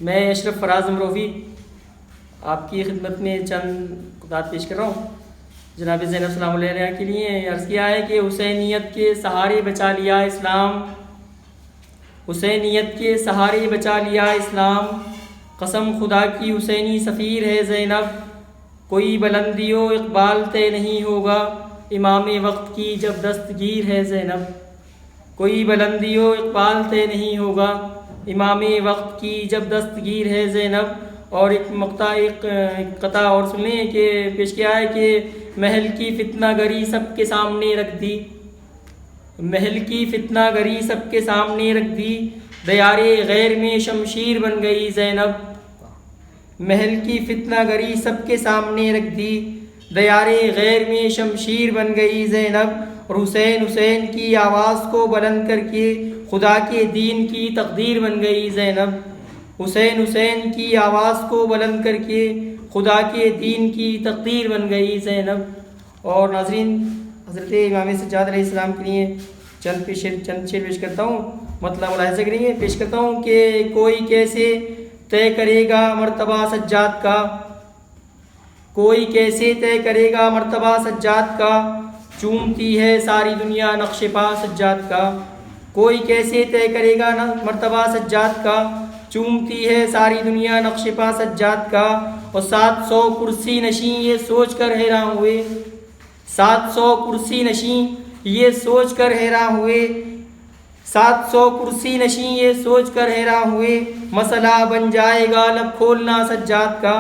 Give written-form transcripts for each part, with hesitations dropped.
میں اشرف فراز امروی آپ کی خدمت میں چند خطبات پیش کر رہا ہوں۔ جناب زینب سلام اللہ علیہ کے لیے عرض کیا ہے کہ حسینیت کے سہارے بچا لیا اسلام، حسینیت کے سہارے بچا لیا اسلام، قسم خدا کی حسینی سفیر ہے زینب، کوئی بلندی و اقبال طے نہیں ہوگا امام وقت کی جب دستگیر ہے زینب، کوئی بلندی و اقبال طے نہیں ہوگا امام وقت کی جب دستگیر ہے زینب۔ اور ایک مقطع ایک قطع اور سن لیں کہ پیش کیا ہے کہ محل کی فتنہ گری سب کے سامنے رکھ دی، محل کی فتنہ گری سب کے سامنے رکھ دی، دیار غیر میں شمشیر بن گئی زینب، محل کی فتنہ گری سب کے سامنے رکھ دی، دیار غیر میں شمشیر بن گئی زینب۔ اور حسین حسین کی آواز کو بلند کر کے خدا کے دین کی تقدیر بن گئی زینب، حسین حسین کی آواز کو بلند کر کے خدا کے دین کی تقدیر بن گئی زینب۔ اور ناظرین، حضرت امام سجاد علیہ السلام کے لیے چند شعر پیش کرتا ہوں، مطلب ملاحظہ کریں، پیش کرتا ہوں کہ کوئی کیسے طے کرے گا مرتبہ سجاد کا، کوئی کیسے طے کرے گا مرتبہ سجاد کا، چومتی ہے ساری دنیا نقش پا سجاد کا، کوئی کیسے طے کرے گا مرتبہ سجاد کا، چومتی ہے ساری دنیا نقش پا سجاد کا۔ اور 700 کرسی نشین یہ سوچ کر حیران ہوئے، 700 کرسی نشین یہ سوچ کر حیران ہوئے، 700 کرسی نشین یہ سوچ کر حیران ہوئے، مسئلہ بن جائے گا لب کھولنا سجاد کا،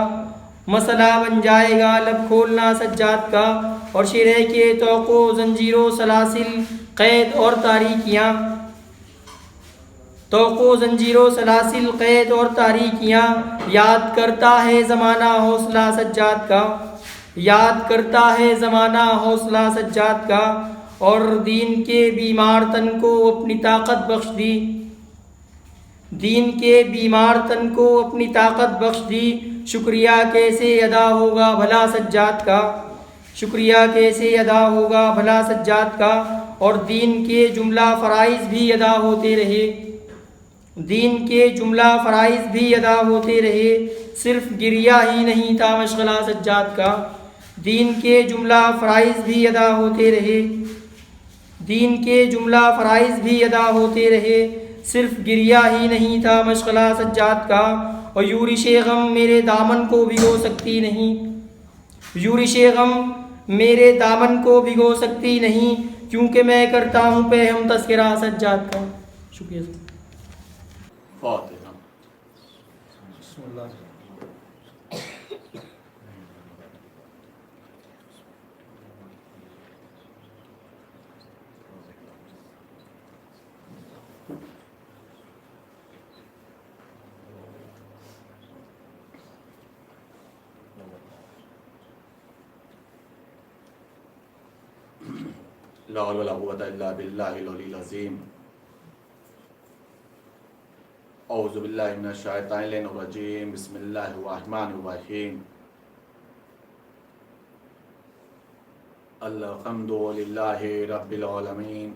مسئلہ بن جائے گا لب کھولنا سجاد کا۔ اور شعر ہے کہ طوق و زنجیر و سلاسل قید اور تاریکیاں، طوق و زنجیر و سلاسل قید اور تاریکیاں، یاد کرتا ہے زمانہ حوصلہ سجاد کا، یاد کرتا ہے زمانہ حوصلہ سجاد کا۔ اور دین کے بیمار تن کو اپنی طاقت بخش دی، دین کے بیمار تن کو اپنی طاقت بخش دی، شکریہ کیسے ادا ہوگا بھلا سجاد کا، شکریہ کیسے ادا ہوگا بھلا سجاد کا۔ اور دین کے جملہ فرائض بھی ادا ہوتے رہے، دین کے جملہ فرائض بھی ادا ہوتے رہے، صرف گریہ ہی نہیں تھا مشغلہ سجاد کا، دین کے جملہ فرائض بھی ادا ہوتے رہے، دین کے جملہ فرائض بھی ادا ہوتے رہے، صرف گریہ ہی نہیں تھا مشغلہ سجاد کا۔ اور یورش غم میرے دامن کو بھگو سکتی نہیں، یورش غم میرے دامن کو بھگو سکتی نہیں، کیونکہ میں کرتا ہوں پہم تذکرہ سجاد کا۔ شکریہ سر۔ فاتحہ۔ بسم اللہ۔ لا حول ولا قوة الا باللہ العلی العظیم۔ اعوذ باللہ من الشیطان الرجیم، بسم اللہ الرحمن الرحیم۔ الحمد للہ رب العالمین،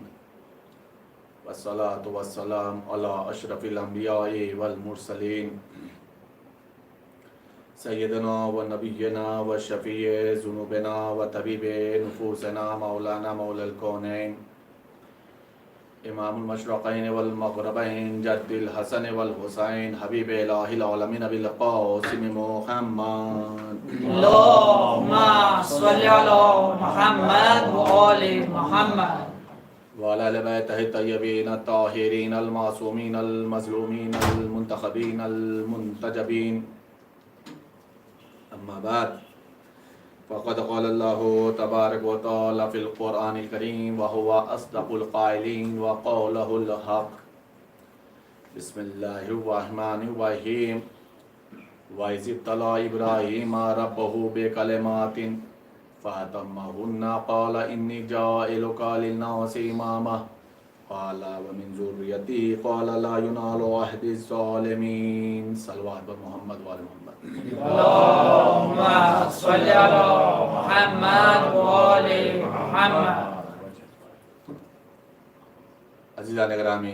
والصلاة والسلام علی اشرف الانبیاء والمرسلین، سیدنا و نبینا و شفیع ذنوبنا و طبیب نفوسنا مولانا مولا الکونین، امام المشرقین والمغربین، جد الحسن والحسین، حبیب الہ العالمین ابی القاسم محمد۔ اللہم صلی علی محمد و آل محمد وعلی آل بیتہ الطیبین الطاہرین المعصومین المظلومین المنتخبین المنتجبین، اما بعد فقد قال اللہ تبارک و تعالی فی القرآن الکریم وہو اصدق القائلین وقولہ الحق۔ بسم اللہ الرحمن الرحیم۔ وَإِذِ ابْتَلَىٰ إِبْرَاهِيمَ رَبُّهُ بِكَلِمَاتٍ فَأَتَمَّهُنَّ قَالَ إِنِّي جَاعِلُكَ لِلنَّاسِ إِمَامًا قَالَ وَمِن ذُرِّيَّتِي قَالَ لَا يُنَالُ عَهْدِ الظَّالِمِينَ۔ صلوات پر محمد وآل محمد۔ اللہم صلی علی محمد و آل محمد۔ عزیزان گرامی،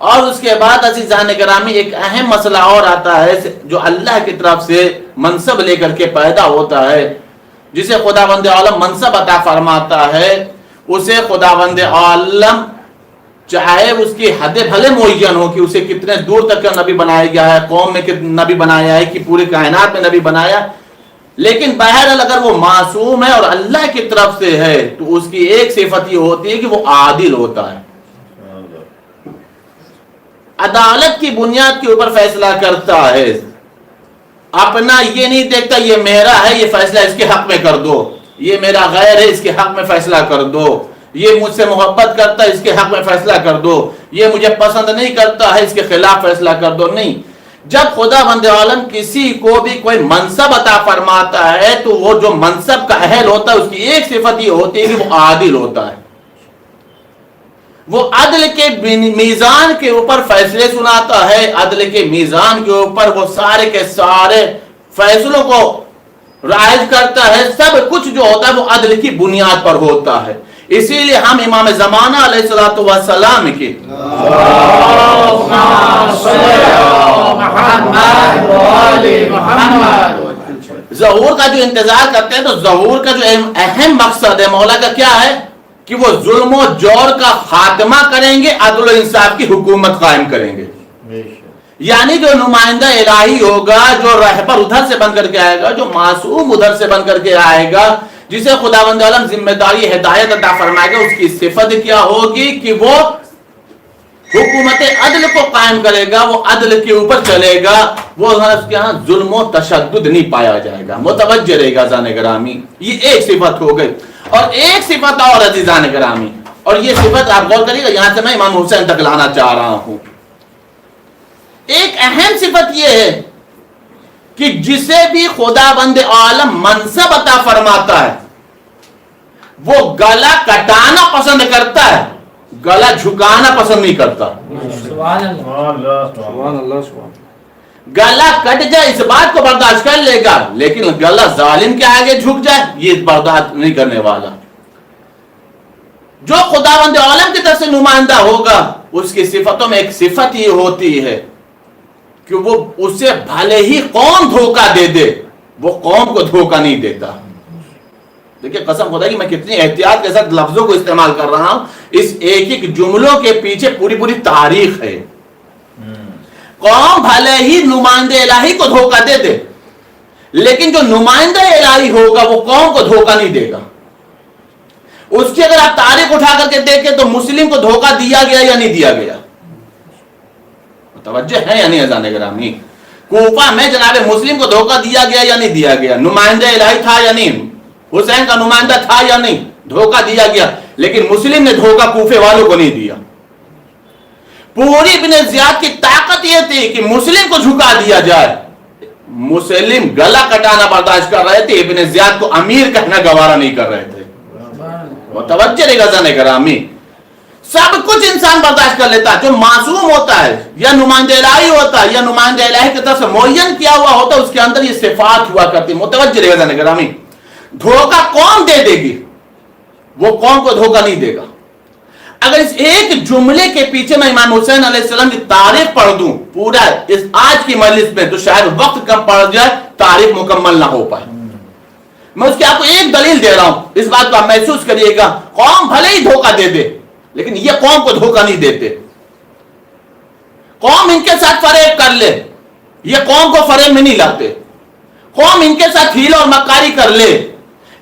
اور اس کے بعد عزیزان گرامی ایک اہم مسئلہ اور آتا ہے جو اللہ کی طرف سے منصب لے کر کے پیدا ہوتا ہے. جسے خداوند عالم منصب عطا فرماتا ہے اسے خداوند عالم چاہے اس کی حد بھلے معین ہو کہ اسے کتنے دور تک کا نبی بنایا گیا ہے، قوم میں نبی بنایا ہے کہ پورے کائنات میں نبی بنایا، لیکن بہرحال اگر وہ معصوم ہے اور اللہ کی طرف سے ہے تو اس کی ایک صفت یہ ہوتی ہے کہ وہ عادل ہوتا ہے. عدالت کی بنیاد کے اوپر فیصلہ کرتا ہے، اپنا یہ نہیں دیکھتا یہ میرا ہے یہ فیصلہ اس کے حق میں کر دو، یہ میرا غیر ہے اس کے حق میں فیصلہ کر دو، یہ مجھ سے محبت کرتا ہے اس کے حق میں فیصلہ کر دو، یہ مجھے پسند نہیں کرتا ہے اس کے خلاف فیصلہ کر دو. نہیں، جب خدا بند عالم کسی کو بھی کوئی منصب عطا فرماتا ہے تو وہ جو منصب کا اہل ہوتا ہے اس کی ایک صفت یہ ہوتی ہے کہ وہ عادل ہوتا ہے. وہ عدل کے میزان کے اوپر فیصلے سناتا ہے، عدل کے میزان کے اوپر وہ سارے کے سارے فیصلوں کو رائج کرتا ہے. سب کچھ جو ہوتا ہے وہ عدل کی بنیاد پر ہوتا ہے. اسی لیے ہم امام زمانہ علیہ الصلوۃ والسلام کی ظہور کا جو انتظار کرتے ہیں تو ظہور کا جو اہم مقصد ہے مولا کا کیا ہے کہ وہ ظلم و جور کا خاتمہ کریں گے، عدل و انصاف کی حکومت قائم کریں گے. یعنی جو نمائندہ الہی ہوگا، جو رہبر ادھر سے بن کر کے آئے گا، جو معصوم ادھر سے بن کر کے آئے گا، جسے خداوند عالم ذمہ داری ہدایت عطا فرمائے گا، اس کی صفت کیا ہوگی کہ وہ حکومت عدل کو قائم کرے گا، وہ عدل کے اوپر چلے گا، وہ اس کے ہاں ظلم و تشدد نہیں پایا جائے گا، متوجہ رہے گا. عزیزان گرامی یہ ایک صفت ہو گئی. اور ایک صفت اور عزیزان گرامی، اور یہ صفت آپ غور کریے گا، یہاں سے میں امام حسین تک لانا چاہ رہا ہوں. ایک اہم صفت یہ ہے کہ جسے بھی خدا بند عالم منصب عطا فرماتا ہے وہ گلا کٹانا پسند کرتا ہے، گلا جھکانا پسند نہیں کرتا. سبحان اللہ. گلا کٹ جائے اس بات کو برداشت کر لے گا، لیکن گلا ظالم کے آگے جھک جائے یہ برداشت نہیں کرنے والا. جو خداوند عالم کی طرف سے نمائندہ ہوگا اس کی صفتوں میں ایک صفت یہ ہوتی ہے کہ وہ اسے بھلے ہی قوم دھوکہ دے دے وہ قوم کو دھوکہ نہیں دیتا. دیکھیں قسم خدا کی میں کتنی احتیاط کے ساتھ لفظوں کو استعمال کر رہا ہوں، اس ایک ایک جملوں کے پیچھے پوری پوری تاریخ ہے. قوم بھلے ہی نمائندہ الہی کو دھوکہ دے دے لیکن جو نمائندہ الہی ہوگا وہ قوم کو دھوکہ نہیں دے گا. اس کی اگر آپ تاریخ اٹھا کر کے دیکھیں تو مسلم کو دھوکہ دیا گیا یا نہیں دیا گیا؟ متوجہ ہے یا نہیں عزیزان گرامی؟ کوفہ میں جناب مسلم کو دھوکہ دیا گیا یا نہیں دیا گیا؟ نمائندہ الہی تھا یا نہیں؟ حسین کا نمائندہ تھا یا نہیں؟ دھوکہ دیا گیا، لیکن مسلم نے دھوکہ کوفے والوں کو نہیں دیا. پوری ابن زیاد کی طاقت یہ تھی کہ مسلم کو جھکا دیا جائے، مسلم گلا کٹانا برداشت کر رہے تھے، ابن زیاد کو امیر کہنا گوارا نہیں کر رہے تھے. متوجہ رہے گا عزیزان گرامی، سب کچھ انسان برداشت کر لیتا ہے. جو معصوم ہوتا ہے یا نمائندہ الہی ہوتا ہے یا نمائندہ الہی کی طرف سے معین کیا ہوا ہوتا ہے اس کے اندر یہ صفات ہوا کرتی. متوجہ رہے گا عزیزان گرامی، دھوکہ قوم دے دے گی، وہ قوم کو دھوکہ نہیں دے گا. اگر اس ایک جملے کے پیچھے میں امام حسین علیہ السلام کی تاریخ پڑھ دوں پورا اس آج کی مجلس میں تو شاید وقت کم پڑ جائے، تاریخ مکمل نہ ہو پائے. میں اس کی آپ کو ایک دلیل دے رہا ہوں، اس بات کو آپ محسوس کریے گا. قوم بھلے ہی دھوکہ دے دے لیکن یہ قوم کو دھوکہ نہیں دیتے. قوم ان کے ساتھ فریب کر لے، یہ قوم کو فریب میں نہیں لاتے. قوم ان کے ساتھ ہیلا اور مکاری کر لے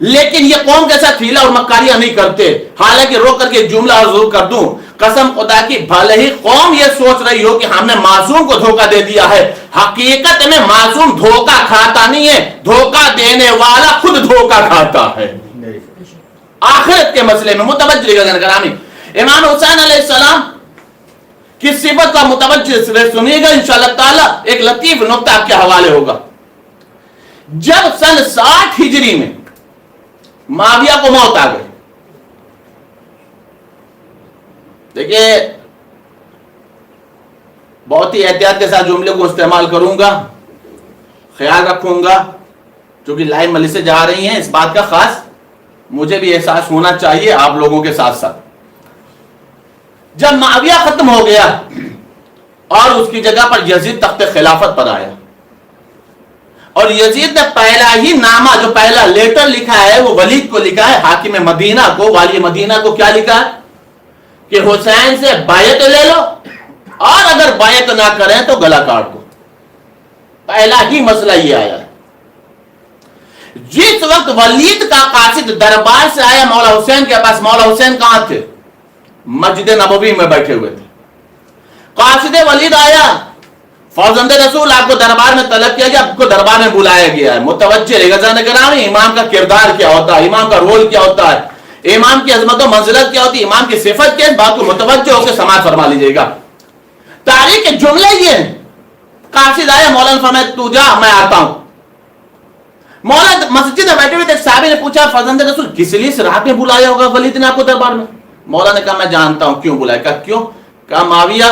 لیکن یہ قوم کے ساتھ ہیلا اور مکاریاں نہیں کرتے. حالانکہ روک کر کے جملہ ضرور کر دوں، قسم خدا کی بھلے ہی قوم یہ سوچ رہی ہو کہ ہم نے معصوم کو دھوکہ دے دیا ہے، حقیقت میں معصوم دھوکہ کھاتا نہیں ہے، دھوکہ دینے والا خود دھوکہ کھاتا ہے آخرت کے مسئلے میں. متوجہ رہیے گا گرامی، امام حسین علیہ السلام کی صفت کا متوجہ سنیے گا انشاءاللہ تعالی. ایک لطیف نقطہ آپ کے حوالے ہوگا. جب سن 60 ہجری میں معاویہ کو موت آ گئی، دیکھیے بہت ہی احتیاط کے ساتھ جملے کو استعمال کروں گا، خیال رکھوں گا کیونکہ لائیو مجلسیں جا رہی ہیں، اس بات کا خاص مجھے بھی احساس ہونا چاہیے آپ لوگوں کے ساتھ ساتھ. جب معاویہ ختم ہو گیا اور اس کی جگہ پر یزید تخت خلافت پر آیا. اور یزید نے پہلا ہی نامہ جو پہلا لیٹر لکھا ہے وہ ولید کو لکھا ہے, حاکم مدینہ کو, والی مدینہ کو. کیا لکھا ہے کہ حسین سے بیعت لے لو اور اگر بیعت نہ کریں تو گلا کاٹ دو. پہلا ہی مسئلہ یہ آیا ہے. جس وقت ولید کا قاصد دربار سے آیا مولا حسین کے پاس, مولا حسین کہاں تھے؟ مسجد نبوی میں بیٹھے ہوئے تھے. قاصد ولید آیا, فرزند رسول آپ کو دربار میں طلب کیا گیا, آپ کو دربار میں بلایا گیا ہے. متوجہ رہے گا گرامی, امام کا کردار کیا ہوتا ہے, امام کا رول کیا ہوتا ہے, امام کی عظمت و منزلت کیا ہوتی ہے, امام کی صفت کیا ہے, بات کو متوجہ ہو کے سماعت فرما لیجئے گا. تاریخ کے جملے یہ ہیں. قاصد آیا, مولانا فرمایا تو جا میں آتا ہوں. مولانا مسجد میں بیٹھے ہوئے تھے, صحابی نے پوچھا فرزند رسول کس لیے اس رات میں بلایا ہوگا ولید نے آپ کو دربار میں؟ مولانا نے کہا میں جانتا ہوں کیوں بلایا. کہا کیوں؟ کہا معاویہ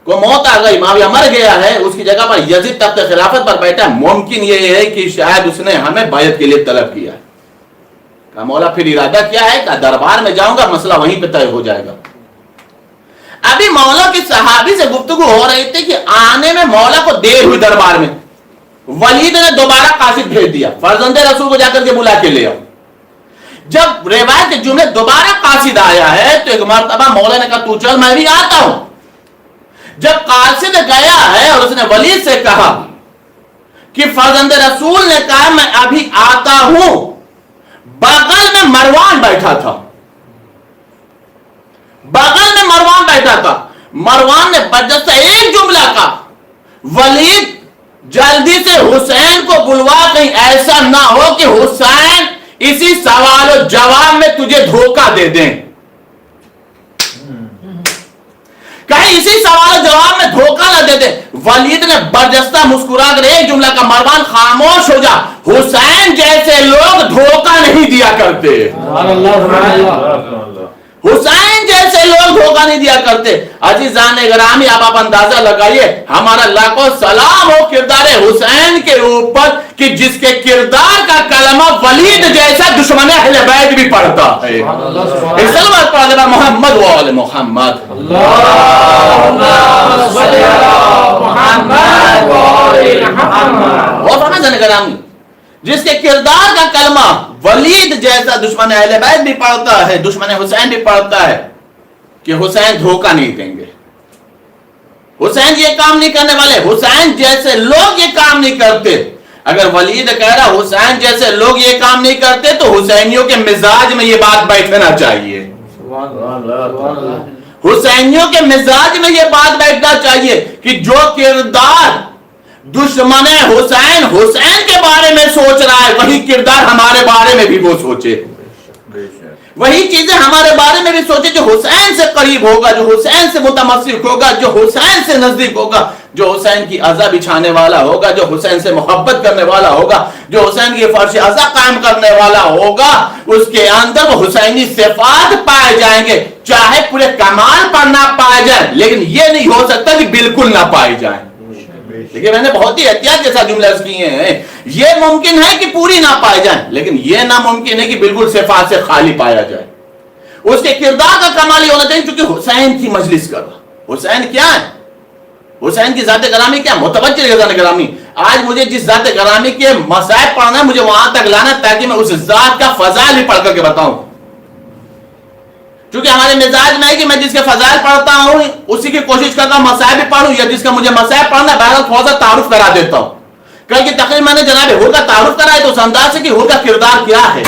کو موت آ گئی, معاویہ مر گیا ہے, اس کی جگہ پر یزید تخت خلافت پر بیٹھا ہے, ممکن یہ ہے کہ شاید اس نے ہمیں بیعت کے لیے طلب کیا ہے. کہا مولا پھر ارادہ کیا ہے؟ کہا دربار میں جاؤں گا, مسئلہ وہیں پہ طے ہو جائے گا. ابھی مولا کی صحابی سے گفتگو ہو رہی تھی کہ آنے میں مولا کو دیر ہوئی دربار میں. ولید نے دوبارہ قاصد بھیج دیا, فرزند رسول کو جا کر کے بلا کے لے آؤ. جب روایت کے جملے دوبارہ قاصد آیا ہے تو ایک مرتبہ مولا نے کہا تو چل میں بھی آتا ہوں. جب قاصد گیا ہے اور اس نے ولید سے کہا کہ فرزند رسول نے کہا میں ابھی آتا ہوں, بغل میں مروان بیٹھا تھا, بغل میں مروان بیٹھا تھا. مروان نے برجستہ ایک جملہ کہا, ولید جلدی سے حسین کو بلوا, کہیں ایسا نہ ہو کہ حسین اسی سوال و جواب میں تجھے دھوکہ دے دیں, کہیں اسی سوال و جواب میں دھوکہ نہ دے دیں. ولید نے برجستہ مسکرا کر ایک جملہ کا, مروان خاموش ہو جا, حسین جیسے لوگ دھوکہ نہیں دیا کرتے, حسین جیسے لوگ دھوکہ نہیں دیا کرتے. عزیزان گرامی آپ اندازہ لگائیے, ہمارا لاکھوں سلام ہو کردار حسین کے اوپر کہ جس کے کردار کا کلمہ ولید جیسا دشمن اہل بیت بھی پڑھتا ہے. سلوات پڑھ دے محمد و آل محمد, اللہم صلی علی محمد و آل محمد. اور فرمائے گرامی جس کے کردار کا کلمہ ولید جیسا دشمن اہل بیت بھی پڑھتا ہے, دشمن حسین بھی پڑھتا ہے کہ حسین دھوکہ نہیں دیں گے, حسین یہ کام نہیں کرنے والے, حسین جیسے لوگ یہ کام نہیں کرتے. اگر ولید کہہ رہا حسین جیسے لوگ یہ کام نہیں کرتے تو حسینیوں کے مزاج میں یہ بات بیٹھنا چاہیے, حسینیوں کے مزاج میں یہ بات بیٹھنا چاہیے کہ جو کردار دشمن حسین حسین کے بارے میں سوچ رہا ہے وہی کردار ہمارے بارے میں بھی وہ سوچے, وہی چیزیں ہمارے بارے میں بھی سوچے جو حسین سے قریب ہوگا, جو حسین سے متمسک ہوگا, جو حسین سے نزدیک ہوگا, جو حسین کی عزا بچھانے والا ہوگا, جو حسین سے محبت کرنے والا ہوگا, جو حسین کی فرش عزا قائم کرنے والا ہوگا, اس کے اندر وہ حسینی صفات پائے جائیں گے. چاہے پورے کمال پر نہ پائے جائیں لیکن یہ نہیں ہو سکتا کہ بالکل نہ پائے جائیں. لیکن میں نے بہت ہی احتیاط کے ساتھ جملے کیے ہیں, یہ ممکن ہے کہ پوری نہ پائے جائیں لیکن یہ ناممکن ہے کہ بالکل صفات سے خالی پایا جائے. اس کے کردار کا کمال یہ ہونا چاہیے چونکہ حسین کی مجلس کر رہا. حسین کیا ہے؟ حسین کی ذات گرامی کیا؟ متوجہ رہے ذات گرامی. آج مجھے جس ذات گرامی کے مصائب پڑھنا ہے مجھے وہاں تک لانا تاکہ میں اس ذات کا فضائل بھی پڑھ کر کے بتاؤں. چونکہ ہمارے مزاج میں ہے کہ میں جس کے فضائل پڑھتا ہوں اسی کی کوشش کرتا ہوں مصائب بھی پڑھوں, یا جس کا مجھے مصائب پڑھنا ہے بہرحال تھوڑا سا تعارف کرا دیتا ہوں. کل کی تقریر میں نے جناب حور کا تعارف کرایا تو اس انداز سے کہ حور کا کردار کیا ہے.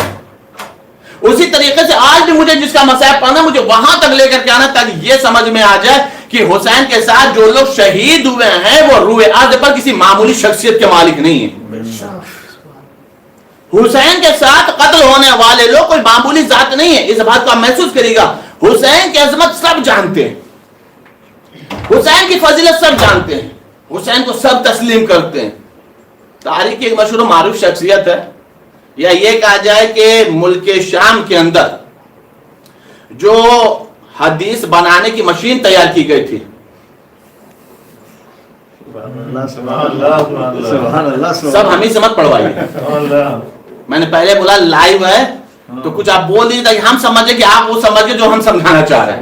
اسی طریقے سے آج بھی مجھے جس کا مصائب پڑھنا مجھے وہاں تک لے کر کے آنا تاکہ یہ سمجھ میں آ جائے کہ حسین کے ساتھ جو لوگ شہید ہوئے ہیں وہ روح ارض پر کسی معمولی شخصیت کے مالک نہیں ہیں. حسین کے ساتھ قتل ہونے والے لوگ کوئی معمولی ذات نہیں ہے. اس بات کو آپ محسوس کریے گا. حسین کی عظمت سب جانتے ہیں, حسین کی فضیلت سب جانتے ہیں, حسین کو سب تسلیم کرتے ہیں. تاریخ کی ایک مشہور و معروف شخصیت ہے, یا یہ کہا جائے کہ ملک شام کے اندر جو حدیث بنانے کی مشین تیار کی گئی تھی, سب ہمیں سے مت پڑھوائیے. میں نے پہلے بولا لائیو ہے تو کچھ آپ بول دیجیے تاکہ ہم سمجھیں کہ آپ وہ سمجھیں جو ہم سمجھانا چاہ رہے ہیں.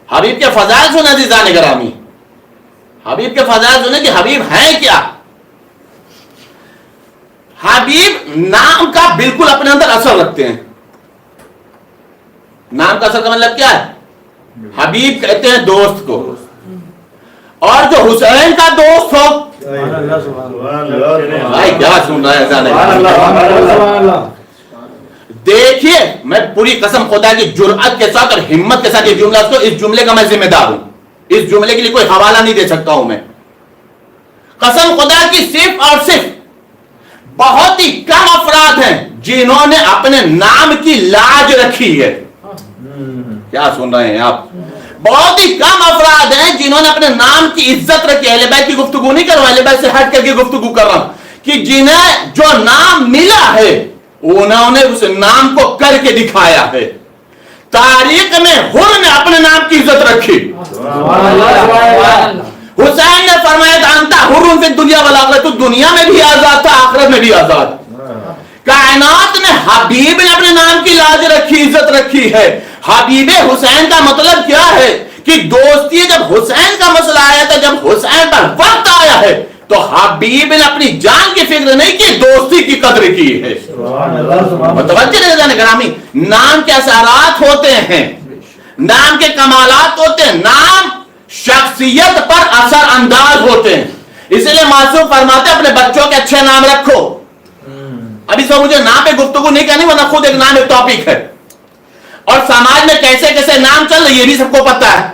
حبیب کے فضائل سنے عزیزان گرامی، حبیب کے فضائل سنے کہ حبیب ہیں کیا. حبیب نام کا بالکل اپنے اندر اثر رکھتے ہیں. نام کا اثر کا مطلب کیا ہے؟ حبیب کہتے ہیں دوست کو، اور جو حسین کا دوست ہو، بھائی کیا سن رہا ہے ایسا. دیکھیے میں پوری قسم خدا کی جرأت کے ساتھ اور ہمت کے ساتھ یہ جملہ، اس جملے کا میں ذمہ دار ہوں، اس جملے کے لیے کوئی حوالہ نہیں دے سکتا ہوں میں. قسم خدا کی صرف اور صرف بہت ہی کم افراد ہیں جنہوں نے اپنے نام کی لاج رکھی ہے. کیا سن رہے ہیں آپ؟ بہت ہی کم افراد ہیں جنہوں نے اپنے نام کی عزت رکھی ہے. اہل بیت کی گفتگو نہیں کر رہا ہوں، اہل بیت سے ہٹ کر کے گفتگو کر رہا ہوں کہ جنہیں جو نام ملا ہے انہوں نے اس نام کو کر کے دکھایا ہے. تاریخ میں حر نے اپنے نام کی عزت رکھی. حسین نے فرمایا تھا انتا حر فی الدنیا والآخرہ، تو دنیا میں بھی آزاد تھا آخرت میں بھی آزاد. کائنات میں حبیب نے اپنے نام کی لاج رکھی، عزت رکھی ہے. حبیب حسین کا مطلب کیا ہے کہ دوستی. جب حسین کا مسئلہ آیا تھا، جب حسین پر وقت آیا ہے تو حبیب نے اپنی جان کی فکر نہیں کی، دوستی کی قدر کی ہے. متوجہ رہے جانے گرامی، نام کے اثرات ہوتے ہیں، نام کے کمالات ہوتے ہیں، نام شخصیت پر اثر انداز ہوتے ہیں. اس لیے معصوم فرماتے ہیں اپنے بچوں کے اچھے نام رکھو. ابھی سو مجھے نام پہ گفتگو نہیں کرنی، ورنہ خود ایک نام ایک ٹاپک ہے، اور سماج میں کیسے کیسے نام چل رہے یہ بھی سب کو پتا ہے.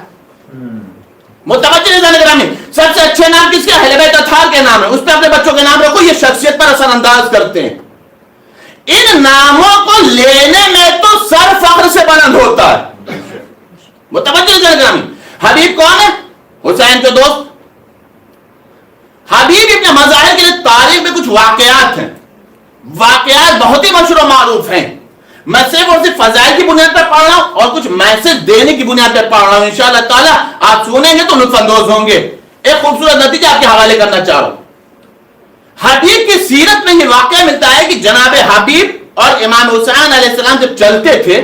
متوجہ نہیں جانے گرامی، سب سے اچھے نام کس کے؟ اہل بیت اطہار کے نام ہے، اس پہ اپنے بچوں کے نام رکھو. یہ شخصیت پر اثر انداز کرتے ہیں. ان ناموں کو لینے میں تو سر فخر سے بلند ہوتا ہے. متوجہ نہیں جانے گرامی، حبیب کون ہے؟ حسین کے دوست. حبیب ابن مظاہر کے لیے تاریخ میں کچھ واقعات ہیں، واقعات بہت ہی مشہور و معروف ہیں. میں صرف اور صرف فضائل کی بنیاد پر پڑھ رہا ہوں اور کچھ میسج دینے کی بنیاد پر پڑھ رہا ہوں. انشاءاللہ تعالی آپ سنیں گے تو لطف اندوز ہوں گے. ایک خوبصورت نتیجہ آپ کے حوالے کرنا چاہ رہا ہوں. حبیب کی سیرت میں یہ واقعہ ملتا ہے کہ جناب حبیب اور امام حسین علیہ السلام جب چلتے تھے،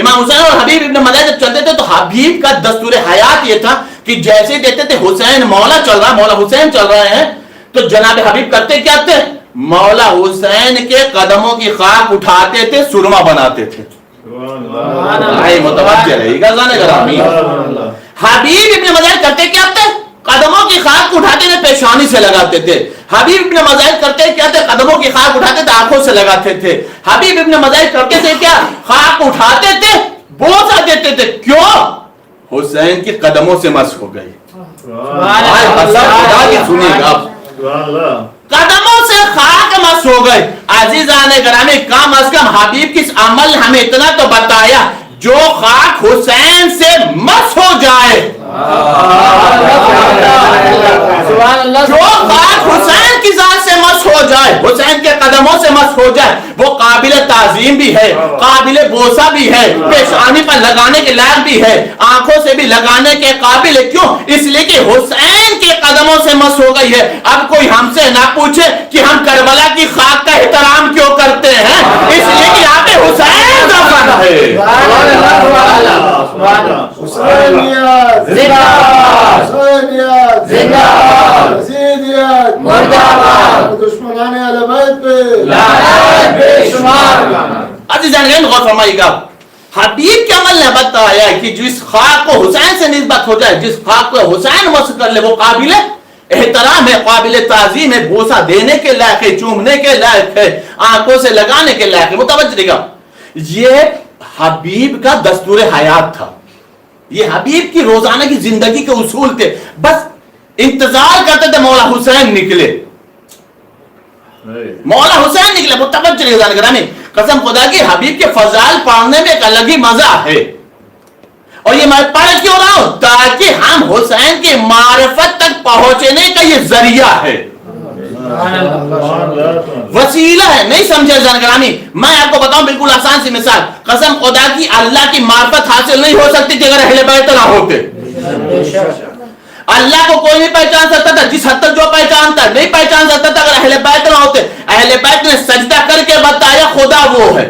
امام حسین اور حبیب ابن مظاہر جب چلتے تھے تو حبیب کا دستور حیات یہ تھا کہ جیسے دیتے تھے حسین مولا چل رہا، مولا حسین چل رہے ہیں، تو جناب حبیب کرتے کیا تھے؟ مولا حسین کے قدموں کی خاک اٹھاتے تھے، سرما بناتے تھے. متوجہ رہے گا جانے گرامی. حبیب ابن مظاہر کرتے کیا تھے؟ قدموں کی خاک اٹھاتے تھے، پیشانی سے لگاتے تھے. حبیب ابن مظاہر کرتے کیا تھے؟ قدموں کی خاک اٹھاتے تھے، آنکھوں سے لگاتے تھے. حبیب ابن مظاہر کرتے تھے کیا؟ خاک اٹھاتے تھے، بوسہ دیتے تھے. کیوں؟ حسین کی قدموں سے مس ہو گئی. سنیے گا، قدموں سے خاک مس ہو گئے. عزیزان گرامی، کم از کم حبیب کس عمل نے ہمیں اتنا تو بتایا، جو خاک حسین سے مس ہو جائے، جو خاک حسین کی ذات سے مس ہو جائے، حسین کے قدموں سے مس ہو جائے، وہ قابل تعظیم بھی ہے، قابل بوسہ بھی ہے، پیشانی پر لگانے کے لائق بھی ہے، آنکھوں سے بھی لگانے کے قابل ہے. کیوں؟ اس لیے کہ حسین کے قدموں سے مس ہو گئی ہے. اب کوئی ہم سے نہ پوچھے کہ ہم کربلا کی خاک کا احترام کیوں کرتے ہیں، اس لیے کہ یہاں پہ حسین دفن ہے. عزیزان غور فرمائیے گا، حبیب کے عمل نے بتایا کہ جس خاک کو حسین سے نسبت ہو جائے، جس خاک کو حسین مس کر لے، وہ قابل احترام ہے، قابل تعظیم ہے، بوسہ دینے کے لائق ہے، چومنے کے لائق ہے، آنکھوں سے لگانے کے لائق ہے. متوجہ رہے گا، یہ حبیب کا دستور حیات تھا، یہ حبیب کی روزانہ کی زندگی کے اصول تھے. بس انتظار کرتے تھے مولا حسین نکلے، مولا حسین نکلے. متوجہ رہے گا، قسم خدا کی حبیب کے فضائل پڑھنے میں ایک الگ ہی مزہ ہے. اور یہ میں پڑھ کیوں رہا ہوں؟ تاکہ ہم حسین کی معرفت تک پہنچنے کا یہ ذریعہ ہے، وسیلہ ہے. نہیں سمجھے جان گرامی؟ میں آپ کو بتاؤں بالکل آسان سی مثال. قسم خدا کی اللہ کی معرفت حاصل نہیں ہو سکتی کہ اگر اہل بیت نہ ہوتے. اللہ کو کوئی نہیں پہچان سکتا تھا، جس حد تک جو پہچانتا نہیں پہچان سکتا تھا اگر اہل بیت نہ ہوتے. اہل بیت نے سجدہ کر کے بتایا خدا وہ ہے.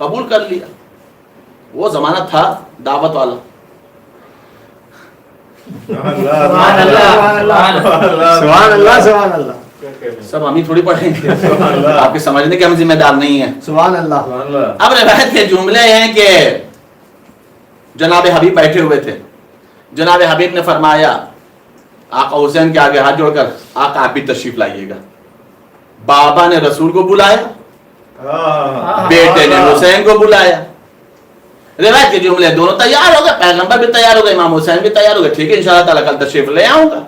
قبول کر لیا. وہ زمانہ تھا دعوت والا. سبحان اللہ سبحان اللہ. سب ہم ہی تھوڑی پڑھیں گے, آپ کے سمجھنے کے ہم ذمہ دار نہیں ہیں. سبحان اللہ. اب روایت کے جملے ہیں کہ جناب حبیب بیٹھے ہوئے تھے. جناب حبیب نے فرمایا آقا حسین کے آگے ہاتھ جوڑ کر, آقا آپ بھی تشریف لائیے گا. بابا نے رسول کو بلایا, بیٹے نے حسین کو بلایا. روایت کے جملے دونوں تیار ہو گئے, پیغمبر بھی تیار ہو گئے, امام حسین بھی تیار ہو گئے. ٹھیک ہے انشاءاللہ تعالیٰ کل تشریف لے آؤں گا.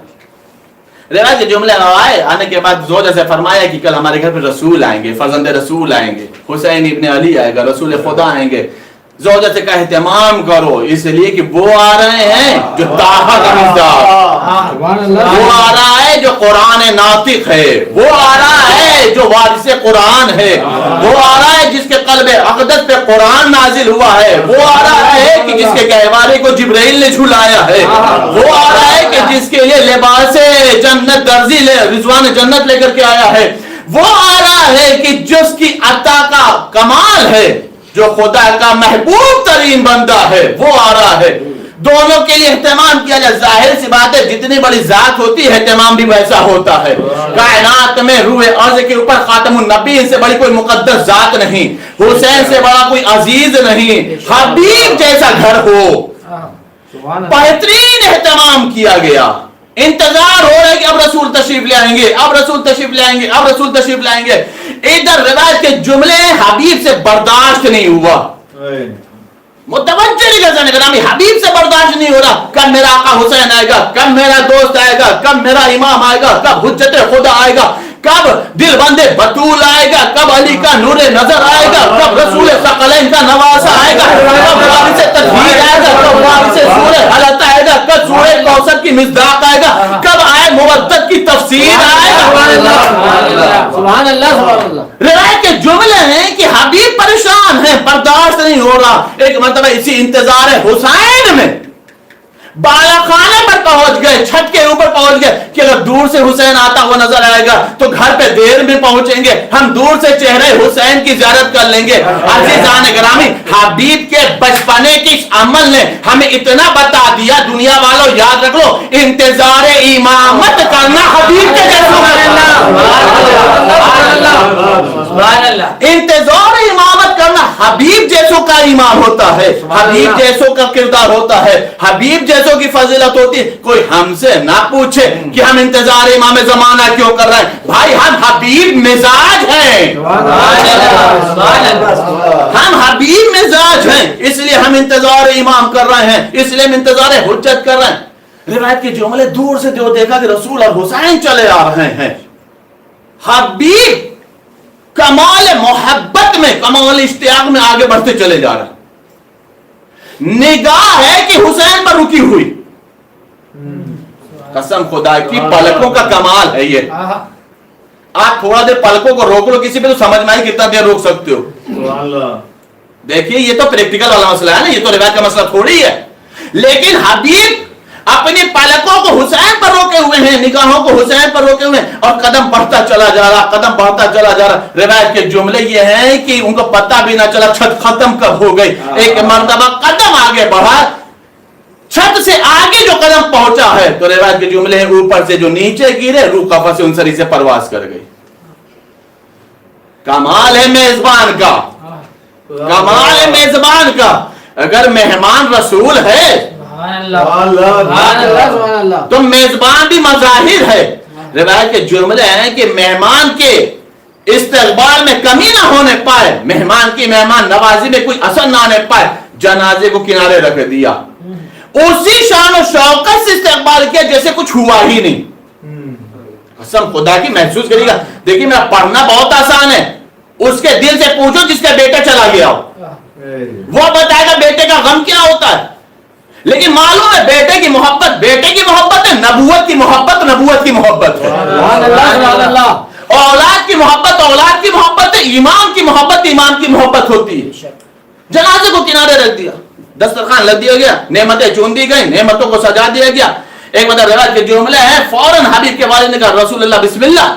روایت کے جملے آئے. آنے کے بعد زوجہ سے فرمایا کہ کل ہمارے گھر پہ رسول آئیں گے, فرزند رسول آئیں گے, حسین ابن علی آئے گا, رسول خدا آئیں گے. زوجہ سے کہا اہتمام کرو, اس لیے کہ وہ آ رہے ہیں جو طاہر کا مزدار, وہ آ رہا ہے جو قرآن ناطق ہے, وہ آ رہا ہے جو وارث قرآن ہے, وہ آ رہا ہے جس کے قلب اقدس پہ قرآن نازل ہوا ہے, وہ آ رہا ہے کہ جس کے گہوارے کو جبرائیل نے جھلایا ہے, وہ آ رہا ہے کہ جس کے لیے لباس جنت درزی لے رضوان جنت لے کر کے آیا ہے, وہ آ رہا ہے کہ جس کی عطا کا کمال ہے, جو خدا کا محبوب ترین بندہ ہے, وہ آ رہا ہے. دونوں کے لیے اہتمام کیا جائے. ظاہر سی بات ہے جتنی بڑی ذات ہوتی ہے اہتمام بھی ویسا ہوتا ہے. کائنات میں روح ارض کے اوپر خاتم النبی سے بڑی کوئی مقدس ذات نہیں, حسین سے بڑا کوئی عزیز نہیں. حبیب جیسا گھر ہو, بہترین اہتمام کیا گیا. انتظار ہو رہا ہے کہ اب رسول تشریف لے آئیں گے, اب رسول تشریف لے آئیں گے, اب رسول تشریف لائیں گے. ادھر روایت کے جملے حبیب سے برداشت نہیں ہوا. متوجہ نہیں کرتے گرامی, حبیب سے برداشت نہیں ہو رہا. کب میرا آقا حسین آئے گا, کب میرا دوست آئے گا, کب میرا امام آئے گا, کب حجت خدا آئے گا, کب دل بندے بطول آئے گا, کب علی کا نور نظر آئے گا, کب رسول ثقلین کا نواسا آئے گا, کب وارث تطہیر آئے گا, کب وارث سورہ حلت آئے گا, کب سورہ کوثر کی مصداق آئے گا, کب آئے مودت کی تفسیر آئے گا. سبحان اللہ سبحان اللہ. روایت کے جملے ہیں کہ حبیب پریشان ہے, برداشت نہیں ہو رہا. ایک مرتبہ اسی انتظار حسین میں بالا خانے پر پہنچ گئے, چھت کے اوپر پہنچ گئے کہ اگر دور سے حسین آتا ہوا نظر آئے گا تو گھر پہ دیر میں پہنچیں گے, ہم دور سے چہرے حسین کی زیارت کر لیں گے. عزیزان گرامی, حبیب کے بچپنے کی اس عمل نے ہمیں اتنا بتا دیا, دنیا والوں یاد رکھ لو, انتظار امامت کرنا حبیب کے جیسا انتظار امامت کرنا حبیب جیسوں کا امام ہوتا ہے, حبیب جیسوں کا کردار ہوتا ہے, حبیب جیسوں کی فضیلت ہوتی ہے. کوئی ہم سے نہ پوچھے کہ ہم انتظار امام زمانہ کیوں کر رہے ہیں. بھائی ہم حبیب مزاج ہیں, ہم حبیب مزاج ہیں, اس لیے ہم انتظار امام کر رہے ہیں, اس لیے ہم انتظار حجت کر رہے ہیں. روایت کے جملے دور سے جو دیکھا کہ رسول اور حسین چلے آ رہے ہیں. حبیب کمال محبت میں, کمال اشتیاق میں آگے بڑھتے چلے جا رہے ہیں. نگاہ ہے کہ حسین پر رکی ہوئی, قسم خدا کی پلکوں کا کمال ہے یہ. آپ تھوڑا دیر پلکوں کو روک لو کسی پہ تو سمجھ میں آئی کتنا دیر روک سکتے ہو. دیکھیے یہ تو پریکٹیکل والا مسئلہ ہے نا, یہ تو روایت کا مسئلہ تھوڑی ہے. لیکن حبیب اپنی پلکوں کو حسین پر روکے ہوئے ہیں, نگاہوں کو حسین پر روکے ہوئے ہیں, اور قدم بڑھتا چلا جا رہا, قدم بڑھتا چلا جا رہا. روایت کے جملے یہ ہیں کہ ان کو پتہ بھی نہ چلا چھت ختم کب ہو گئی. ایک مرتبہ قدم آگے بڑھا, چھت سے آگے جو قدم پہنچا ہے تو روایت کے جملے ہیں اوپر سے جو نیچے گرے روح قفس سے انسری سے پرواز کر گئی. کمال ہے میزبان کا, کمال ہے میزبان کا. اگر مہمان رسول ہے تو میزبان بھی مظاہر ہے. روایت کے جملے ہیں کہ مہمان کے استقبال میں کمی نہ ہونے پائے, مہمان کی مہمان نوازی میں کوئی اثر نہ آنے پائے. جنازے کو کنارے رکھ دیا, اسی شان و شوقت سے استقبال کیا جیسے کچھ ہوا ہی نہیں. قسم خدا کی محسوس کریے گا. دیکھیے میرا پڑھنا بہت آسان ہے, اس کے دل سے پوچھو جس کا بیٹا چلا گیا ہو, وہ بتائے گا بیٹے کا غم کیا ہوتا ہے. لیکن معلوم ہے بیٹے کی محبت بیٹے کی محبت ہے, نبوت کی محبت نبوت کی محبت ہے, اولاد کی محبت اولاد کی محبت ہے, ایمان کی محبت ایمان کی محبت ہوتی ہے. جنازے کو کنارے رکھ دیا, دسترخوان لگ دیا گیا, نعمتیں چون دی گئی, نعمتوں کو سجا دیا گیا. ایک مطلب روایت کے جملے ہیں فوراً حبیب کے والد نے کہا رسول اللہ بسم اللہ.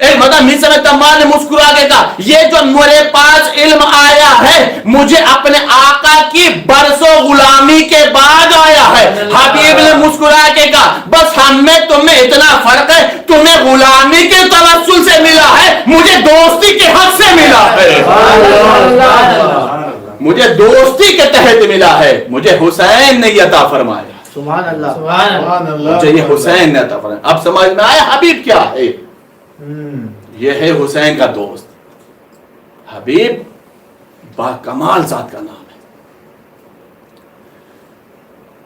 ایک مدہ مصر میں تمام نے مسکرا کے کہا یہ جو میرے پاس علم آیا ہے مجھے اپنے آقا کی برسوں غلامی کے بعد آیا ہے. حبیب نے مسکرا کے کہا بس ہم میں تم میں اتنا فرق ہے, تمہیں غلامی کے توسل سے ملا ہے, مجھے دوستی کے حق سے ملا ہے. مجھے دوستی کے تحت ملا ہے, مجھے حسین نے یہ عطا فرمایا. سبحان اللہ. مجھے یہ حسین نے عطا فرمایا. اب سمجھ میں آیا حبیب کیا ہے؟ یہ ہے حسین کا دوست. حبیب با کمال ذات کا نام ہے.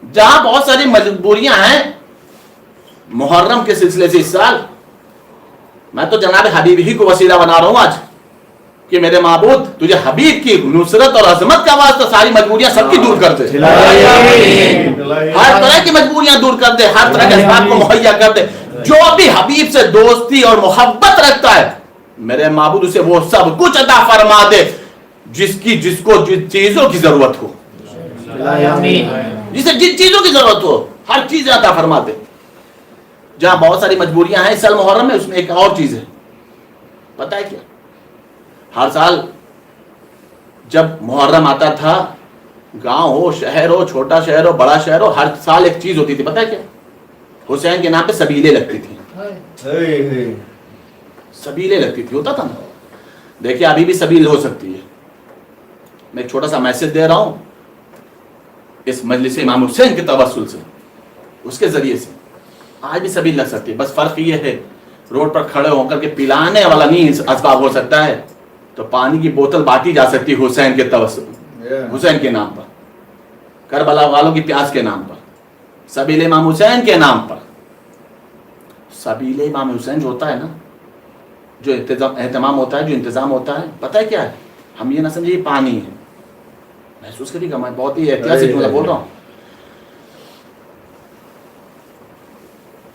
جہاں بہت ساری مجبوریاں ہیں محرم کے سلسلے سے اس سال میں تو جناب حبیب ہی کو وسیلہ بنا رہا ہوں آج کہ میرے معبود تجھے حبیب کی نصرت اور عظمت کا واسطہ ساری مجبوریاں سب کی دور کر دے, ہر طرح کی مجبوریاں دور کر دے, ہر طرح کے اسباب کو مہیا کر دے. جو بھی حبیب سے دوستی اور محبت رکھتا ہے میرے معبود اسے وہ سب کچھ عطا فرما دے جس کو جن چیزوں کی ضرورت ہو, جسے جن چیزوں کی ضرورت ہو ہر چیز عطا فرما دے. جہاں بہت ساری مجبوریاں ہیں اس سال محرم میں, اس میں ایک اور چیز ہے, پتہ ہے کیا؟ ہر سال جب محرم آتا تھا گاؤں ہو شہر ہو چھوٹا شہر ہو بڑا شہر ہو ہر سال ایک چیز ہوتی تھی, پتہ ہے کیا؟ حسین کے نام پہ سبیلیں لگتی تھیں. سبیلیں لگتی تھی, ہوتا تھا نا. دیکھیے ابھی بھی سبیل ہو سکتی ہے. میں ایک چھوٹا سا میسج دے رہا ہوں اس مجلس امام حسین کے توسل سے, اس کے ذریعے سے آج بھی سبیل لگ سکتی ہے. بس فرق یہ ہے روڈ پر کھڑے ہو کر کے پلانے والا نہیں اسباب ہو سکتا ہے, تو پانی کی بوتل بانٹی جا سکتی ہے حسین کے توسل, حسین کے نام پر, کربلا والوں کی پیاس کے نام پر, سبیل امام حسین کے نام پر. سبیل امام حسین جو ہوتا ہے نا, جو اہتمام ہوتا ہے, جو انتظام ہوتا ہے, پتہ ہے کیا ہے؟ ہم یہ نہ سمجھے یہ پانی ہے. محسوس کریے گا, میں بہت ہی احتیاط سے جملہ بول رہا ہوں.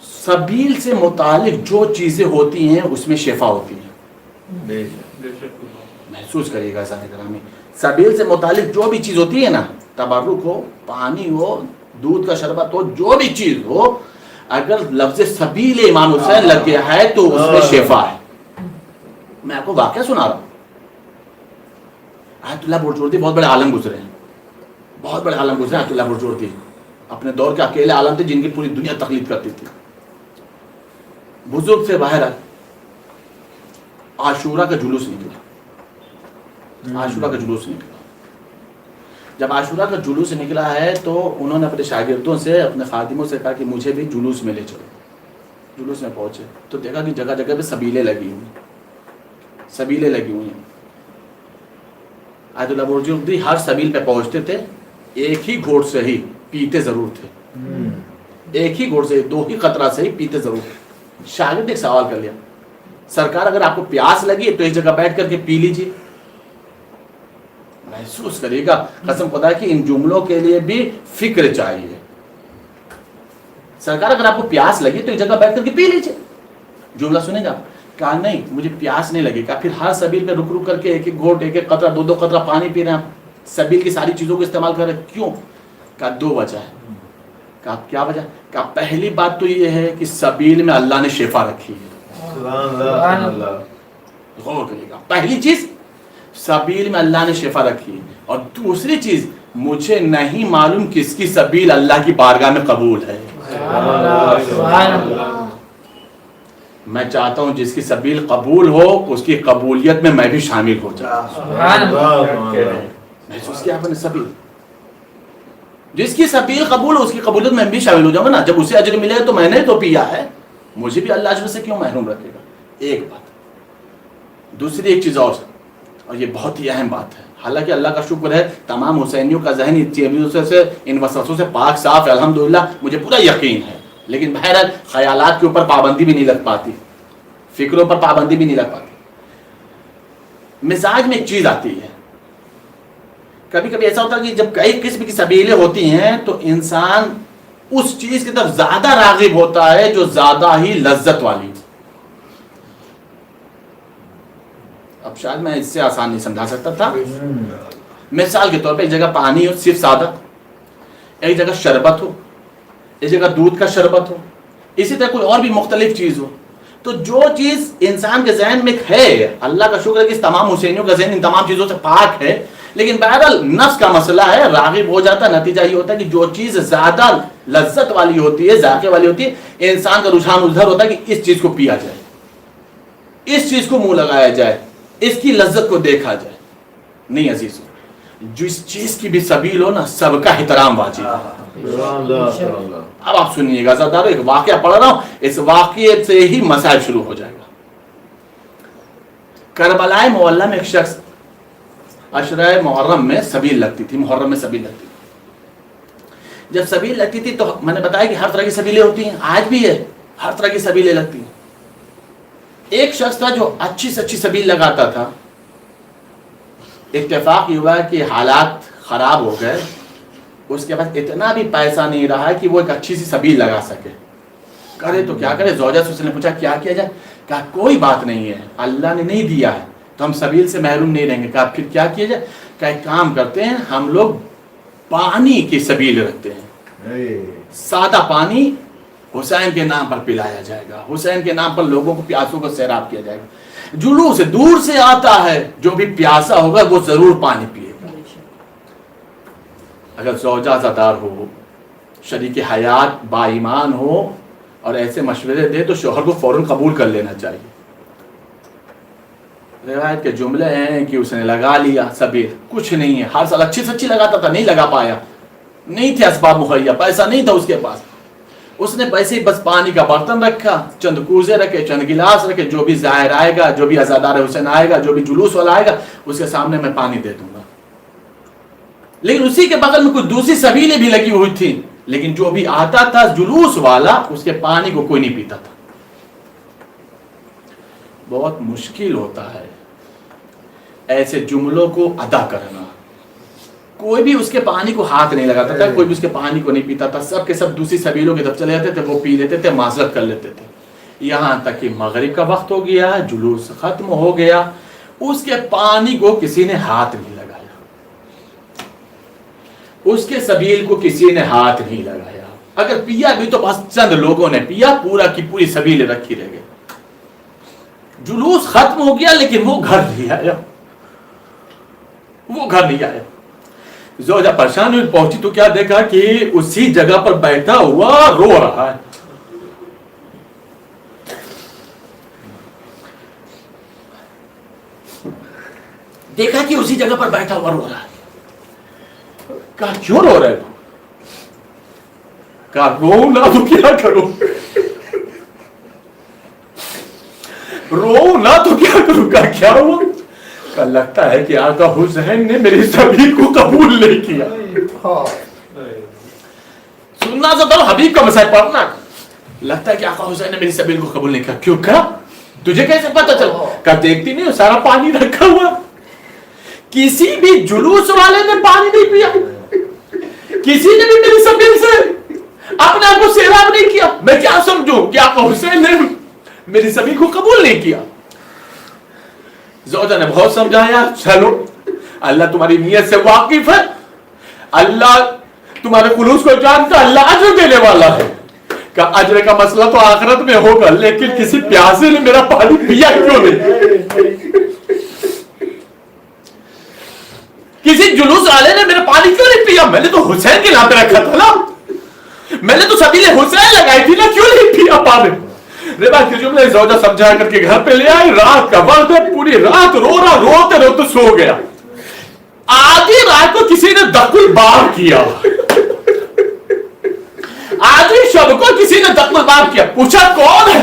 سبیل سے متعلق جو چیزیں ہوتی ہیں اس میں شفا ہوتی ہے. محسوس کریے گا سارے گرامی, سبیل سے متعلق جو بھی چیز ہوتی ہے نا, تبرک ہو, پانی ہو, دودھ کا شربت ہو, جو بھی چیز ہو, اگر لفظ سبیل امام حسین لگ گیا ہے تو اس میں شفا ہے. میں آپ کو واقعہ سنا رہا ہوں. آیت اللہ برجوردی بہت بڑے عالم گزرے ہیں, بہت بڑے عالم گزرے. آیت اللہ برجوردی اپنے دور کے اکیلے عالم تھے جن کی پوری دنیا تقلید کرتی تھی. بزرگ سے باہر عاشورہ کا جلوس نکلا. عاشورہ کا جلوس نکلا. جب عاشورہ کا جلوس نکلا ہے تو انہوں نے اپنے شاگردوں سے, اپنے خادموں سے کہا کہ مجھے بھی جلوس میں لے چلو. جلوس میں پہنچے تو دیکھا کہ جگہ جگہ پہ سبیلیں لگی ہوئی, سبیلیں لگی ہوئی ہیں. آیت اللہ برجوردی ہر سبیل پہ پہنچتے تھے, ایک ہی گھوٹ سے ہی پیتے ضرور تھے, ایک ہی گھوٹ سے, دو ہی قطرہ سے ہی پیتے ضرور تھے. شاگرد نے ایک سوال کر لیا, سرکار اگر آپ کو پیاس لگی تو ایک جگہ بیٹھ کر کے پی لیجیے. محسوس کریے گا, قسم خدا کہ ان جملوں کے لیے بھی فکر چاہیے. سرکار اگر آپ کو پیاس لگی تو ایک جگہ بیٹھ کر کے پی لیجیے. جملہ سنے گا, کہا نہیں مجھے پیاس نہیں لگی. کہا پھر ہر سبیل پہ رک رک کر کے ایک ایک گھونٹ, ایک ایک قطرہ, دو دو قطرہ پانی پی رہے ہیں, سبیل کی ساری چیزوں کو استعمال کر رہے ہیں, کیوں؟ کہا دو وجہ ہے. کہا کیا وجہ؟ کہا پہلی بات تو یہ ہے کہ سبیل میں اللہ نے شفا رکھی ہے. غور کریے گا, پہلی چیز سبیل میں اللہ نے شفا رکھی ہے, اور دوسری چیز مجھے نہیں معلوم کس کی سبیل اللہ کی بارگاہ میں قبول ہے. میں چاہتا ہوں جس کی سبیل قبول ہو اس کی قبولیت میں بھی شامل ہو جاؤں. محسوس کیا آپ نے؟ سبیل جس کی سبیل قبول ہو اس کی قبولیت میں بھی شامل ہو جاؤں نا. جب اسے اجر ملے تو میں نے تو پیا ہے, مجھے بھی اللہ اجر سے کیوں محروم رکھے گا. ایک بات. دوسری ایک چیز اور یہ بہت ہی اہم بات ہے, حالانکہ اللہ کا شکر ہے تمام حسینیوں کا ذہن ان چیزوں سے, ان وسوسوں سے پاک صاف ہے, الحمدللہ مجھے پورا یقین ہے. لیکن بہرحال خیالات کے اوپر پابندی بھی نہیں لگ پاتی, فکروں پر پابندی بھی نہیں لگ پاتی. مزاج میں ایک چیز آتی ہے, کبھی کبھی ایسا ہوتا ہے کہ جب کئی قسم کی سبیلیں ہوتی ہیں تو انسان اس چیز کی طرف زیادہ راغب ہوتا ہے جو زیادہ ہی لذت والی. اب شاید میں اس سے آسان نہیں سمجھا سکتا تھا. مثال کے طور پہ ایک جگہ پانی ہو صرف سادہ, ایک جگہ شربت ہو, ایک جگہ دودھ کا شربت ہو, اسی طرح کوئی اور بھی مختلف چیز ہو. تو جو چیز انسان کے ذہن میں ہے، اللہ کا شکر ہے کہ اس تمام حسینیوں کا ذہن ان تمام چیزوں سے پاک ہے، لیکن بہرحال نفس کا مسئلہ ہے، راغب ہو جاتا ہے، نتیجہ یہ ہوتا ہے کہ جو چیز زیادہ لذت والی ہوتی ہے، ذائقے والی ہوتی ہے، انسان کا رجحان ادھر ہوتا ہے کہ اس چیز کو پیا جائے، اس چیز کو منہ لگایا جائے، اس کی لذت کو دیکھا جائے۔ نہیں عزیزو، جس چیز کی بھی سبیل ہو نا، سب کا احترام واجب ہے۔ اب آپ سنیے گا ذرا، ایک واقعہ پڑھ رہا ہوں، اس واقعے سے ہی مسائل شروع ہو جائے گا۔ کربلا معلی میں ایک شخص، عشرہ محرم میں سبیل لگتی تھی، محرم میں سبیل لگتی تھی۔ جب سبیل لگتی تھی تو میں نے بتایا کہ ہر طرح کی سبیلیں ہوتی ہیں، آج بھی ہے، ہر طرح کی سبیلیں لگتی ہیں۔ ایک شخص تھا جو اچھی سے اچھی سبیل لگاتا تھا، اتفاق یہ ہوا کہ حالات خراب ہو گئے، اس کے پاس اتنا بھی پیسہ نہیں رہا کہ وہ ایک اچھی سی سبیل لگا سکے، کرے تو کیا کرے۔ زوجہ سے اس نے پوچھا کیا کیا جائے، کہا کوئی بات نہیں ہے، اللہ نے نہیں دیا ہے تو ہم سبیل سے محروم نہیں رہیں گے۔ کہا پھر کیا کیا جائے، کہا ایک کام کرتے ہیں، ہم لوگ پانی کی سبیل رکھتے ہیں، سادہ پانی حسین کے نام پر پلایا جائے گا، حسین کے نام پر لوگوں کو پیاسوں کو سیراب کیا جائے گا، جلوس دور سے آتا ہے، جو بھی پیاسا ہوگا وہ ضرور پانی پیے گا۔ اگر زوجہ زادار ہو، شریک حیات با ایمان ہو اور ایسے مشورے دے تو شوہر کو فوراً قبول کر لینا چاہیے۔ روایت کے جملے ہیں کہ اس نے لگا لیا سبیل، کچھ نہیں ہے، ہر سال اچھی سے اچھی لگاتا تھا، نہیں لگا پایا، نہیں تھے اسباب مہیا، پیسہ نہیں تھا اس کے پاس، اس نے ویسے ہی بس پانی کا برتن رکھا، چند کوزے رکھے، چند گلاس رکھے، جو بھی زائر آئے گا، جو بھی عزادار حسین آئے گا، جو بھی جلوس والا آئے گا، اس کے سامنے میں پانی دے دوں گا۔ لیکن اسی کے بغل میں کچھ دوسری سبیلیں بھی لگی ہوئی تھی، لیکن جو بھی آتا تھا جلوس والا، اس کے پانی کو کوئی نہیں پیتا تھا۔ بہت مشکل ہوتا ہے ایسے جملوں کو ادا کرنا۔ کوئی بھی اس کے پانی کو ہاتھ نہیں لگاتا تھا، کوئی بھی اس کے پانی کو نہیں پیتا تھا، سب کے سب دوسری سبیلوں کی طرف چلے جاتے تھے، وہ پی لیتے تھے، معذرت کر لیتے تھے۔ یہاں تک کہ مغرب کا وقت ہو گیا، جلوس ختم ہو گیا، اس کے پانی کو کسی نے ہاتھ نہیں لگایا، اس کے سبیل کو کسی نے ہاتھ نہیں لگایا۔ اگر پیا بھی تو بس چند لوگوں نے پیا، پورا کی پوری سبیل رکھی رہ گئی۔ جلوس ختم ہو گیا، لیکن وہ گھر نہیں آیا، وہ گھر نہیں آیا۔ زوجہ پریشان ہوئی، پہنچی تو کیا دیکھا کہ اسی جگہ پر بیٹھا ہوا رو رہا ہے۔ دیکھا کہ اسی جگہ پر بیٹھا ہوا رو رہا ہے۔ کہا کیوں رو رہے ہو؟ کہا رو نہ تو کیا کروں، رو نہ تو کیا کروں۔ کہا کیا ہوا؟ کہا لگتا ہے کہ آقا حسین نے میری سبیل کو قبول نہیں کیا۔ سننا تو حبیب کا مسائل پڑھنا، لگتا ہے کہ آقا حسین نے میری سبیل کو قبول نہیں کیا۔ کیوں کہا؟ تجھے کیسے پتا چلا؟ کہا دیکھتی نہیں سارا پانی رکھا ہوا، کسی بھی جلوس والے نے پانی نہیں پیا، کسی نے بھی میری سبیل سے اپنے آپ کو سیراب نہیں کیا۔ میں کیا سمجھوں کہ آقا حسین نے میری سبیل کو قبول نہیں کیا؟ زوجہ نے بہت سمجھایا، چلو اللہ تمہاری نیت سے واقف ہے، اللہ تمہارے خلوص کو جانتا، اللہ اجر دینے والا ہے۔ کہ اجر کا مسئلہ تو آخرت میں ہوگا، لیکن کسی پیاسے نے میرا پانی پیا کیوں نہیں؟ کسی جلوس والے نے میرا پانی کیوں نہیں پیا؟ میں نے تو حسین کے نام پہ رکھا تھا نا، میں نے تو سبیل حسین لگائی تھی نا، کیوں نہیں پیا پانی؟ روایت کے جملے زوجہ سمجھا کر کے گھر پہ لے آئی، رات کا وقت ہے، پوری رات رو رہا، روتے روتے سو گیا۔ آدھی رات کو کسی نے دخل بار کیا، آدھی شب کو کسی نے دخل بار کیا۔ پوچھا کون ہے؟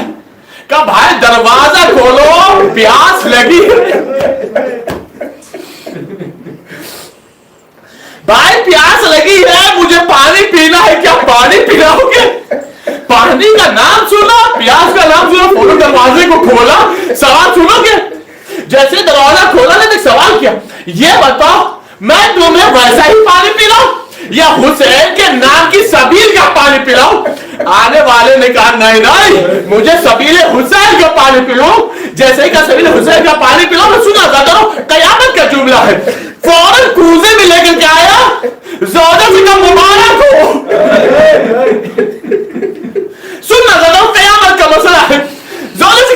کہا بھائی دروازہ کھولو، پیاس لگی ہے۔ بھائی پیاس لگی ہے، مجھے پانی پینا ہے، کیا پانی پلاؤ گے؟ پانی کا نام سنا، پیاس کا نام سنا، فوراً دروازے کو کھولا، سوال سنو گے؟ جیسے دروازہ کھولا نے ایک سوال کیا، یہ بتاؤ میں تمہیں ویسا ہی پانی پلاؤں یا حسین کے نام کی سبیل کا پانی پلاؤں؟ آنے والے نے کہا نہیں نہیں، مجھے سبیل حسین کا پانی پلاؤں، جیسے ہی کہا سبیل حسین کا پانی پلاؤں۔ میں سنا تھا کرو، قیامت کا جملہ ہے۔ فوراً کوزے میں لے کر کے آیا، زوجہ سے کہا مبارک ہو۔ سننا ذرا، قیامت کا مسئلہ ہے۔ زوجہ سے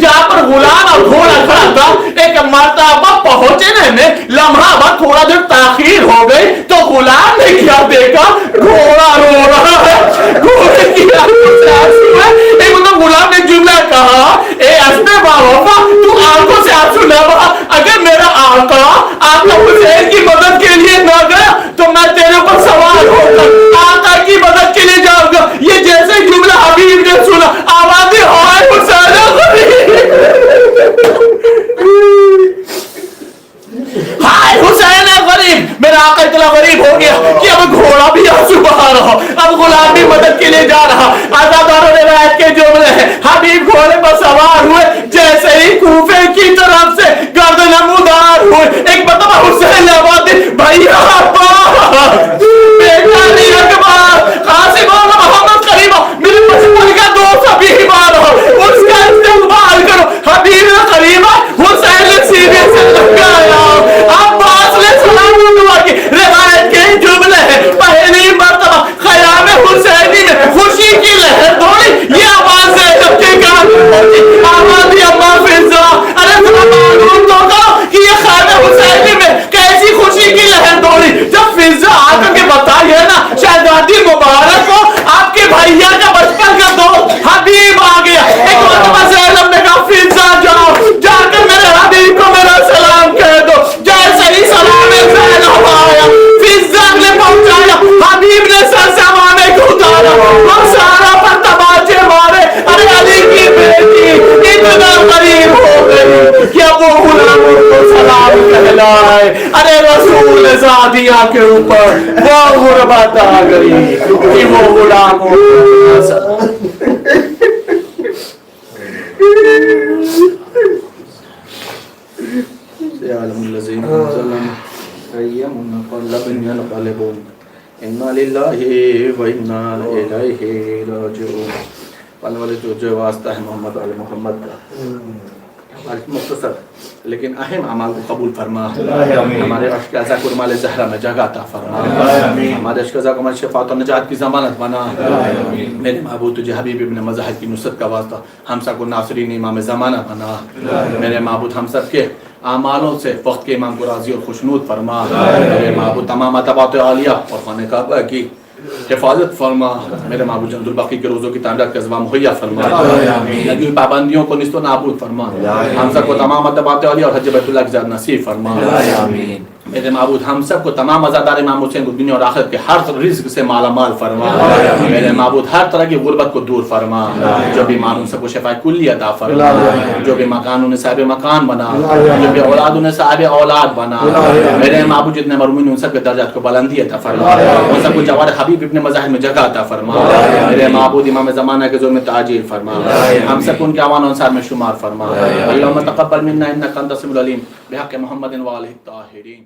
جہاں پر غلام اور گھوڑا کھڑا تھا. ایک مرتبہ پہنچنے میں لمحہ بعد تھوڑا دیر تاخیر ہو گئی تو غلام نے کیا دیکھا, گھوڑا رو رہا ہے, گھوڑے کی ایک غلام نے جملہ کہا, اے اسبے باوفا تو آنکھوں سے آنسو نہ بہا, اگر میرا آقا حسین کی مدد کے لیے نہ گیا تو میں تیرے اوپر سوار ہو کر آقا کی مدد کے لیے جاؤں گا. یہ جیسے جملہ حبیب نے سنا آوازیں ہائے حسین غریب, ہائے حسین غریب. میرا آقا اتنا غریب ہو گیا کہ اب گھوڑا بھی آنسو بہا رہا, اب غلام بھی مدد کے لیے جا رہا. عزادار روایت کے جملے ہیں, حبیب گھوڑے پر سوار ہوئے, جیسے ہی کوفے کی طرف سے گردن نمودار ہوئے, ایک مرتبہ حسین نے آواز دی, بھیا بیٹا نہیں اکبر قاسم اور محمد قریبہ میرے بچپن کا دوست ابھی بیمار ہو, اس کا استقبال کرو. حبیب قریبہ حسین نے سینے سے لگایا, عباس نے سلام دعا کی. روایت کے جملے ہیں, پہلی مرتبہ خیام حسینی میں خوشی کی لہر دوڑی. یہ آواز زینب کے کان پہنچی, آواز اما فضا, ارے ذرا معلوم تو کرو کہ یہ خیام حسینی میں کیسی خوشی کی لہر دوڑی. جب فضا آ کر کے بتائیے نا شہزادی مبارک کو آپ کے بھیا کا بچپن کا دوست حبیب آ گیا. ایک مرتبہ زینب نے کہا فضا جاؤ, جا کر میرے حبیب کو میرا سلام کہہ دو. جیسے ہی سلام زینب آیا, فضا نے پہنچایا, حبیب نے سر سامانے کو اتارا اور سارا پر تماچے مارے. ارے علی کی بیٹی اتنا قریب ہو گئی کہ وہ غلاموں کو سلام کہلائے. ارے رسول زادیہ کے اوپر وہ غربت آ گئی کہ وہ غلاموں کو سلام. يعلم الذين ظلموا أي منقلب ينقلبون إنا لله وإنا إليه راجعون. والوالد جو واسطہ ہے محمد علی محمد کا مختصر لیکن اہم اعمال کو قبول فرما. ہمارے عشق ازا کو رمال زہرہ میں جگہ عطا فرما. ہمارے عشق ازا کو ہماری شفاعت و نجات کی ضمانت بنا. میرے معبود تجھے حبیب ابن مظاہر کی نصرت کا واسطہ ہم سب کو ناصرین امام زمانہ بنا. میرے معبود ہم سب کے اعمالوں سے وقت کے امام کو راضی اور خوشنود فرما. میرے معبود تمام اتباعت عالیہ اور خانہ کعبہ کی حفاظت فرما. میرے معبود جند الباقی کے روزوں کی تعمیرات کا ضمان مہیا فرما. لگی ہوئی پابندیوں کو نیست و نابود فرما. ہم سب کو تمام اتباعت عالیہ اور حج بیت اللہ کی زیادہ نصیب فرما. میرے معبود ہم سب کو تمام عزادار امام حسین کو دنیا اور آخرت کے ہر رزق سے مالا مال فرما. میرے معبود ہر طرح کی غربت کو دور فرما. جو بیمار ان سب کو شفاء کلی عطا فرما. جو بھی مکان انہیں صاحب مکان بنا. جو بھی اولاد انہیں صاحب اولاد بنا. میرے معبود جتنے مرحومین ان سب کے درجات کو بلندی عطا فرما. ان سب کو جوار حبیب ابن مظاہر میں جگہ عطا فرما. میرے معبود امام زمانہ کے ظلم میں تعجیل فرما. ہم سب کو ان کے اعوان و انصار میں شمار فرما. اللہم تقبل منا انک انت السمیع العلیم بحق محمد و آلہ الطاہرین.